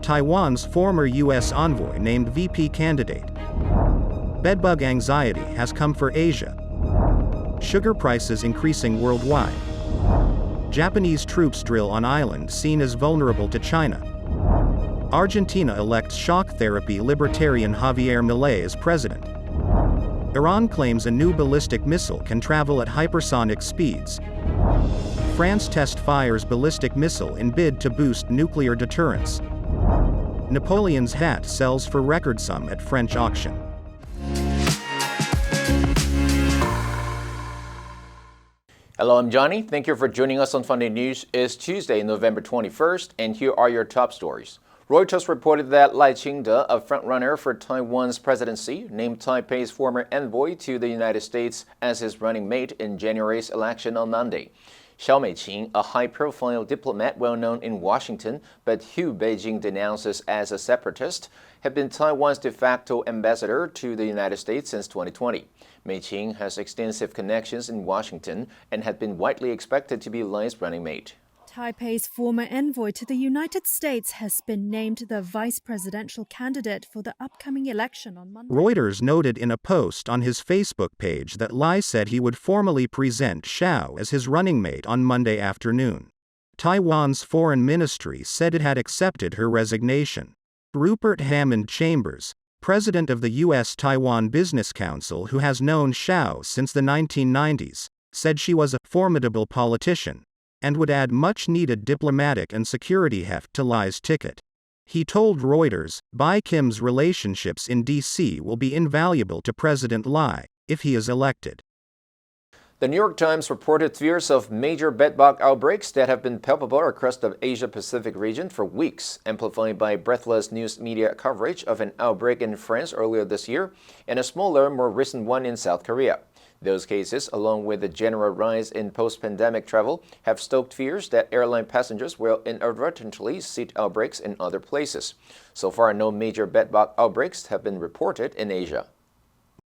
Taiwan's former U.S. envoy named VP candidate. Bedbug anxiety has come for Asia. Sugar prices increasing worldwide. Japanese troops drill on island seen as vulnerable to China. Argentina elects shock therapy libertarian Javier Milei as president. Iran claims a new ballistic missile can travel at hypersonic speeds. France test fires ballistic missile in bid to boost nuclear deterrence. Napoleon's hat sells for record sum at French auction. Hello, I'm Johnny. Thank you for joining us on Funday News. It's Tuesday, November 21st, and here are your top stories. Reuters reported that Lai Ching-te, a frontrunner for Taiwan's presidency, named Taipei's former envoy to the United States as his running mate in January's election on Monday. Xiao Meiqing, a high-profile diplomat well known in Washington, but who Beijing denounces as a separatist, had been Taiwan's de facto ambassador to the United States since 2020. Meiqing has extensive connections in Washington and had been widely expected to be Lai's running mate. Taipei's former envoy to the United States has been named the vice presidential candidate for the upcoming election on Monday. Reuters noted in a post on his Facebook page that Lai said he would formally present Xiao as his running mate on Monday afternoon. Taiwan's foreign ministry said it had accepted her resignation. Rupert Hammond Chambers, president of the U.S. Taiwan Business Council, who has known Xiao since the 1990s, said she was a formidable politician and would add much-needed diplomatic and security heft to Lai's ticket. He told Reuters, Bai Kim's relationships in D.C. will be invaluable to President Lai if he is elected. The New York Times reported fears of major bedbug outbreaks that have been palpable across the Asia-Pacific region for weeks, amplified by breathless news media coverage of an outbreak in France earlier this year and a smaller, more recent one in South Korea. Those cases, along with the general rise in post-pandemic travel, have stoked fears that airline passengers will inadvertently seed outbreaks in other places. So far, no major bedbug outbreaks have been reported in Asia.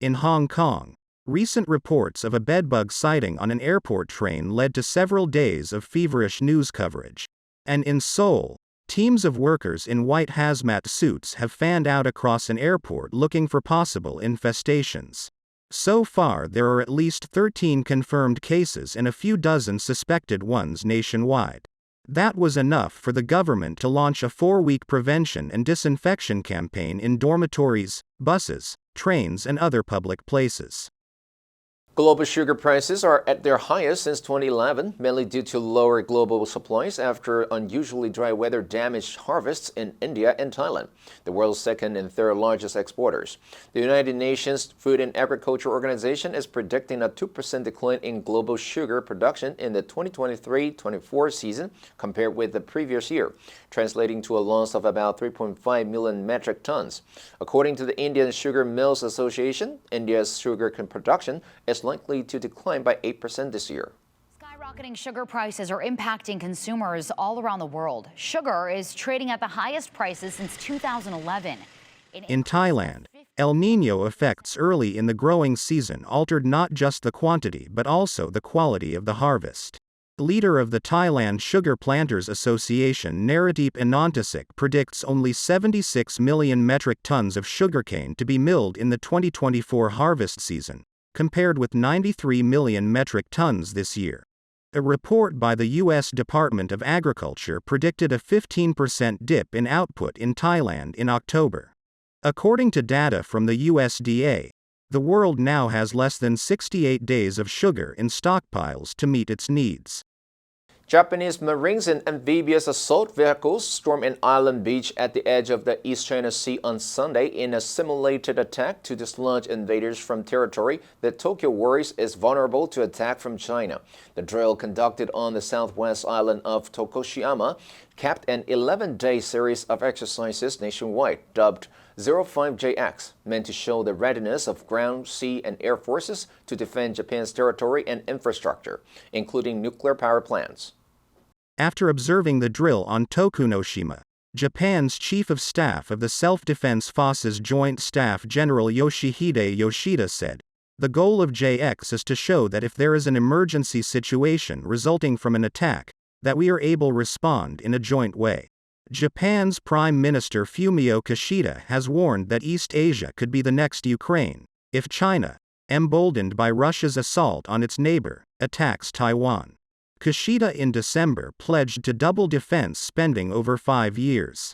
In Hong Kong, recent reports of a bedbug sighting on an airport train led to several days of feverish news coverage. And in Seoul, teams of workers in white hazmat suits have fanned out across an airport looking for possible infestations. So far, there are at least 13 confirmed cases and a few dozen suspected ones nationwide. That was enough for the government to launch a 4-week prevention and disinfection campaign in dormitories, buses, trains, and other public places. Global sugar prices are at their highest since 2011, mainly due to lower global supplies after unusually dry weather damaged harvests in India and Thailand, the world's second and third largest exporters. The United Nations Food and Agriculture Organization is predicting a 2% decline in global sugar production in the 2023-24 season compared with the previous year, translating to a loss of about 3.5 million metric tons. According to the Indian Sugar Mills Association, India's sugar production is likely to decline by 8% this year. Skyrocketing sugar prices are impacting consumers all around the world. Sugar is trading at the highest prices since 2011. In Thailand, El Niño effects early in the growing season altered not just the quantity but also the quality of the harvest. Leader of the Thailand Sugar Planters Association Naradeep Anantasik predicts only 76 million metric tons of sugarcane to be milled in the 2024 harvest season, compared with 93 million metric tons this year. A report by the U.S. Department of Agriculture predicted a 15% dip in output in Thailand in October. According to data from the USDA, the world now has less than 68 days of sugar in stockpiles to meet its needs. Japanese Marines and amphibious assault vehicles stormed an island beach at the edge of the East China Sea on Sunday in a simulated attack to dislodge invaders from territory that Tokyo worries is vulnerable to attack from China. The drill, conducted on the southwest island of Tokushima, capped an 11-day series of exercises nationwide, dubbed 05JX, meant to show the readiness of ground, sea, and air forces to defend Japan's territory and infrastructure, including nuclear power plants. After observing the drill on Tokunoshima, Japan's Chief of Staff of the Self-Defense Forces Joint Staff General Yoshihide Yoshida said, "The goal of JX is to show that if there is an emergency situation resulting from an attack, that we are able to respond in a joint way." Japan's Prime Minister Fumio Kishida has warned that East Asia could be the next Ukraine, if China, emboldened by Russia's assault on its neighbor, attacks Taiwan. Kishida in December pledged to double defense spending over 5 years.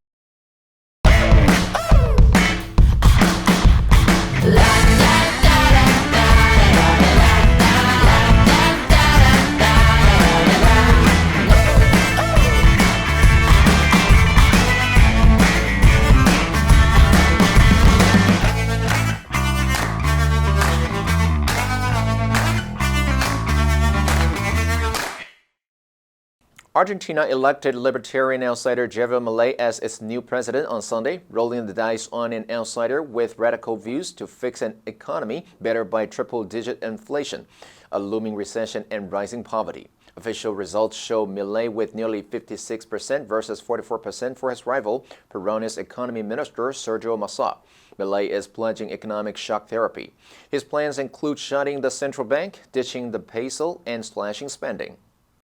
Argentina elected Libertarian outsider Javier Milei as its new president on Sunday, rolling the dice on an outsider with radical views to fix an economy battered by triple-digit inflation, a looming recession, and rising poverty. Official results show Milei with nearly 56% versus 44% for his rival, Peronist economy minister Sergio Massa. Milei is pledging economic shock therapy. His plans include shutting the central bank, ditching the peso, and slashing spending.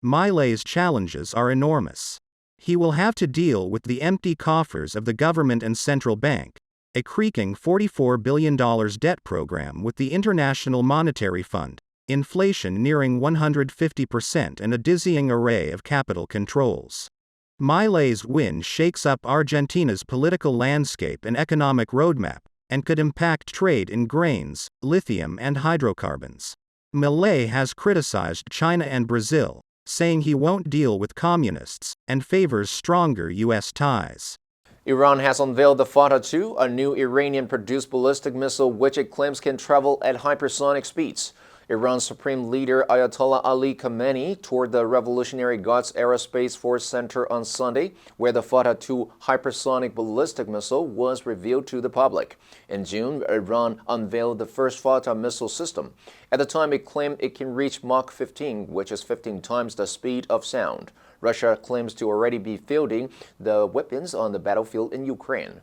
Milei's challenges are enormous. He will have to deal with the empty coffers of the government and central bank, a creaking $44 billion debt program with the International Monetary Fund, inflation nearing 150%, and a dizzying array of capital controls. Milei's win shakes up Argentina's political landscape and economic roadmap, and could impact trade in grains, lithium, and hydrocarbons. Milei has criticized China and Brazil, saying he won't deal with communists, and favors stronger U.S. ties. Iran has unveiled the Funday, a new Iranian-produced ballistic missile which it claims can travel at hypersonic speeds. Iran's Supreme Leader Ayatollah Ali Khamenei toured the Revolutionary Guards Aerospace Force Center on Sunday, where the Funday hypersonic ballistic missile was revealed to the public. In June, Iran unveiled the first Funday missile system. At the time, it claimed it can reach Mach 15, which is 15 times the speed of sound. Russia claims to already be fielding the weapons on the battlefield in Ukraine.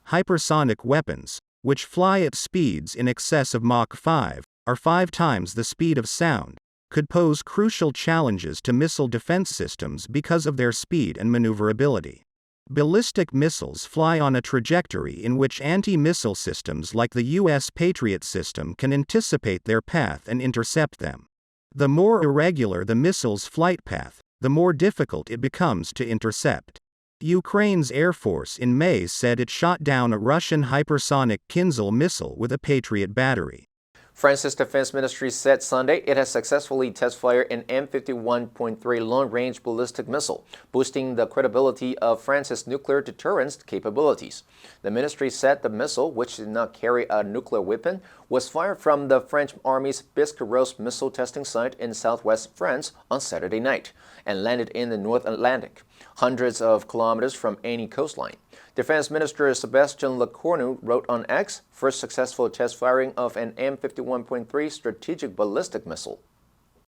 Hypersonic weapons, which fly at speeds in excess of Mach 5, are 5 times the speed of sound, could pose crucial challenges to missile defense systems because of their speed and maneuverability. Ballistic missiles fly on a trajectory in which anti-missile systems like the U.S. Patriot system can anticipate their path and intercept them. The more irregular the missile's flight path, the more difficult it becomes to intercept. Ukraine's Air Force in May said it shot down a Russian hypersonic Kinzhal missile with a Patriot battery. France's defense ministry said Sunday it has successfully test-fired an M51.3 long-range ballistic missile, boosting the credibility of France's nuclear deterrence capabilities. The ministry said the missile, which did not carry a nuclear weapon, was fired from the French Army's Biscarrosse missile testing site in southwest France on Saturday night and landed in the North Atlantic, hundreds of kilometers from any coastline. Defense Minister Sébastien Lecornu wrote on X, first successful test firing of an M51.3 strategic ballistic missile.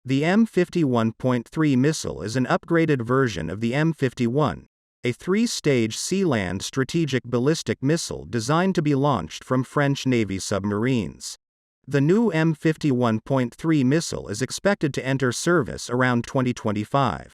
The M51.3 missile is an upgraded version of the M51, a 3-stage sea-land strategic ballistic missile designed to be launched from French Navy submarines. The new M51.3 missile is expected to enter service around 2025.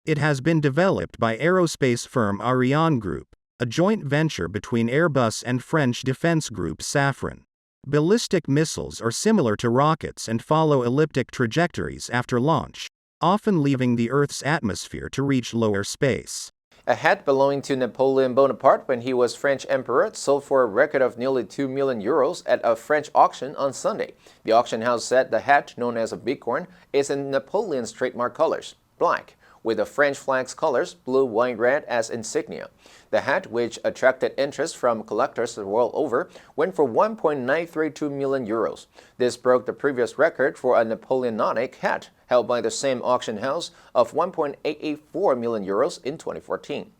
It has been developed by aerospace firm Ariane Group, a joint venture between Airbus and French defense group Safran. Ballistic missiles are similar to rockets and follow elliptic trajectories after launch, often leaving the Earth's atmosphere to reach lower space. A hat belonging to Napoleon Bonaparte when he was French emperor sold for a record of nearly 2 million euros at a French auction on Sunday. The auction house said the hat, known as a bicorn, is in Napoleon's trademark colors, black, with the French flag's colors, blue, white, red, as insignia. The hat, which attracted interest from collectors the world over, went for 1.932 million euros. This broke the previous record for a Napoleonic hat, held by the same auction house, of 1.884 million euros in 2014.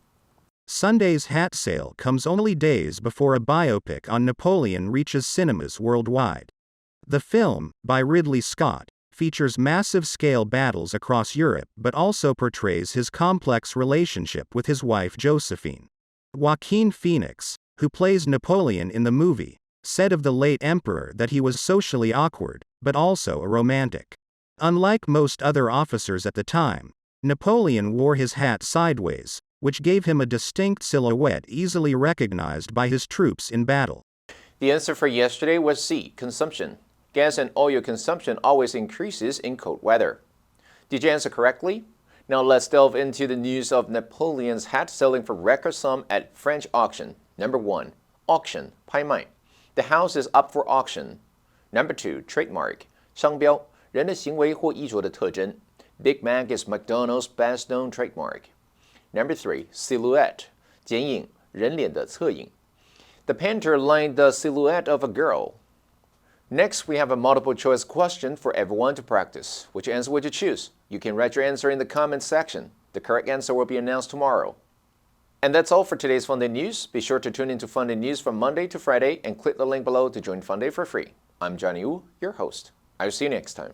Sunday's hat sale comes only days before a biopic on Napoleon reaches cinemas worldwide. The film, by Ridley Scott, features massive-scale battles across Europe but also portrays his complex relationship with his wife Josephine. Joaquin Phoenix, who plays Napoleon in the movie, said of the late emperor that he was socially awkward, but also a romantic. Unlike most other officers at the time, Napoleon wore his hat sideways, which gave him a distinct silhouette easily recognized by his troops in battle. The answer for yesterday was C, consumption. Gas and oil consumption always increases in cold weather. Did you answer correctly? Now let's delve into the news of Napoleon's hat selling for record sum at French auction. Number 1, auction, 拍卖. The house is up for auction. Number 2, trademark, 商标，人的行为或衣着的特征. Big Mac is McDonald's best known trademark. Number 3, silhouette, 剪影，人脸的侧影. The painter lined the silhouette of a girl. Next, we have a multiple choice question for everyone to practice. Which answer would you choose? You can write your answer in the comments section. The correct answer will be announced tomorrow. And that's all for today's Funday News. Be sure to tune into Funday News from Monday to Friday and click the link below to join Funday for free. I'm Johnny Wu, your host. I'll see you next time.